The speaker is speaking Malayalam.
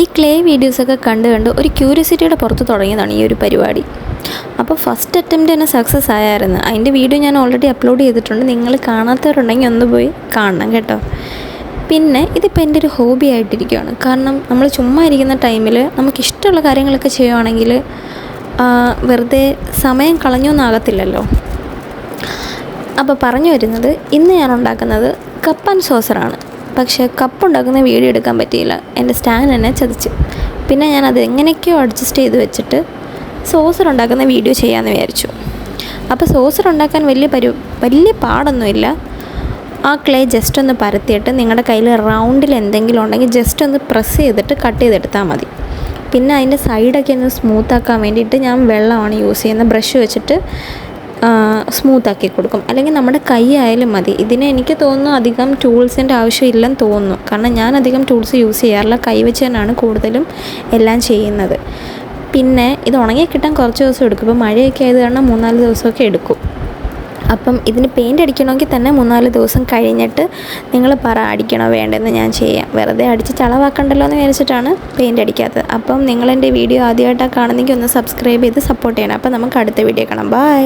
ഈ ക്ലേ വീഡിയോസൊക്കെ കണ്ട് ഒരു ക്യൂരിയോസിറ്റിയുടെ പുറത്ത് തുടങ്ങിയതാണ് ഈ ഒരു പരിപാടി. അപ്പോൾ ഫസ്റ്റ് അറ്റംപ്റ്റ് തന്നെ സക്സസ് ആയായിരുന്നു. അതിൻ്റെ വീഡിയോ ഞാൻ ഓൾറെഡി അപ്ലോഡ് ചെയ്തിട്ടുണ്ട്. നിങ്ങൾ കാണാത്തവരുണ്ടെങ്കിൽ ഒന്ന് പോയി കാണണം കേട്ടോ. പിന്നെ ഇതിപ്പോൾ എൻ്റെ ഒരു ഹോബി ആയിട്ടിരിക്കുകയാണ്. കാരണം നമ്മൾ ചുമ്മാ ഇരിക്കുന്ന ടൈമിൽ നമുക്കിഷ്ടമുള്ള കാര്യങ്ങളൊക്കെ ചെയ്യുവാണെങ്കിൽ വെറുതെ സമയം കളഞ്ഞൊന്നാകത്തില്ലല്ലോ. അപ്പോൾ പറഞ്ഞു വരുന്നത്, ഇന്ന് ഞാൻ ഉണ്ടാക്കുന്നത് കപ്പ് ആൻഡ് സോസറാണ്. പക്ഷേ കപ്പ് ഉണ്ടാക്കുന്ന വീഡിയോ എടുക്കാൻ പറ്റിയില്ല, എൻ്റെ സ്റ്റാൻഡ് എന്നെ ചതിച്ച്. പിന്നെ ഞാനത് എങ്ങനെയൊക്കെയോ അഡ്ജസ്റ്റ് ചെയ്ത് വെച്ചിട്ട് സോസർ ഉണ്ടാക്കുന്ന വീഡിയോ ചെയ്യാമെന്ന് വിചാരിച്ചു. അപ്പോൾ സോസർ ഉണ്ടാക്കാൻ വലിയ പാടൊന്നുമില്ല. ആ ക്ലേ ജസ്റ്റ് ഒന്ന് പരത്തിയിട്ട് നിങ്ങളുടെ കയ്യിൽ റൗണ്ടിൽ എന്തെങ്കിലും ഉണ്ടെങ്കിൽ ജസ്റ്റ് ഒന്ന് പ്രസ് ചെയ്തിട്ട് കട്ട് ചെയ്തെടുത്താൽ മതി. പിന്നെ അതിൻ്റെ സൈഡൊക്കെ ഒന്ന് സ്മൂത്താക്കാൻ വേണ്ടിയിട്ട് ഞാൻ വെള്ളമാണ് യൂസ് ചെയ്യുന്നത്. ബ്രഷ് വെച്ചിട്ട് സ്മൂത്താക്കി കൊടുക്കും, അല്ലെങ്കിൽ നമ്മുടെ കൈ ആയാലും മതി. ഇതിന് എനിക്ക് തോന്നുന്നു അധികം ടൂൾസിൻ്റെ ആവശ്യമില്ലെന്ന് തോന്നുന്നു. കാരണം ഞാൻ അധികം ടൂൾസ് യൂസ് ചെയ്യാറില്ല, കൈ വെച്ച് തന്നെയാണ് കൂടുതലും എല്ലാം ചെയ്യുന്നത്. പിന്നെ ഇത് ഉണങ്ങി കിട്ടാൻ കുറച്ച് ദിവസം എടുക്കും. ഇപ്പോൾ മഴയൊക്കെ ആയത് കാരണം 3-4 ദിവസമൊക്കെ എടുക്കും. അപ്പം ഇതിന് പെയിൻ്റ് അടിക്കണമെങ്കിൽ തന്നെ 3-4 ദിവസം കഴിഞ്ഞിട്ട് നിങ്ങൾ പറ അടിക്കണോ വേണ്ടെന്ന് ഞാൻ ചെയ്യാം. വെറുതെ അടിച്ച് ചളവാക്കണ്ടല്ലോ എന്ന് വിചാരിച്ചിട്ടാണ് പെയിൻ്റ് അടിക്കാത്തത്. അപ്പം നിങ്ങളെൻ്റെ വീഡിയോ ആദ്യമായിട്ടാണ് കാണുന്നെങ്കിൽ ഒന്ന് സബ്സ്ക്രൈബ് ചെയ്ത് സപ്പോർട്ട് ചെയ്യണം. അപ്പം നമുക്ക് അടുത്ത വീഡിയോ കാണാം. ബൈ.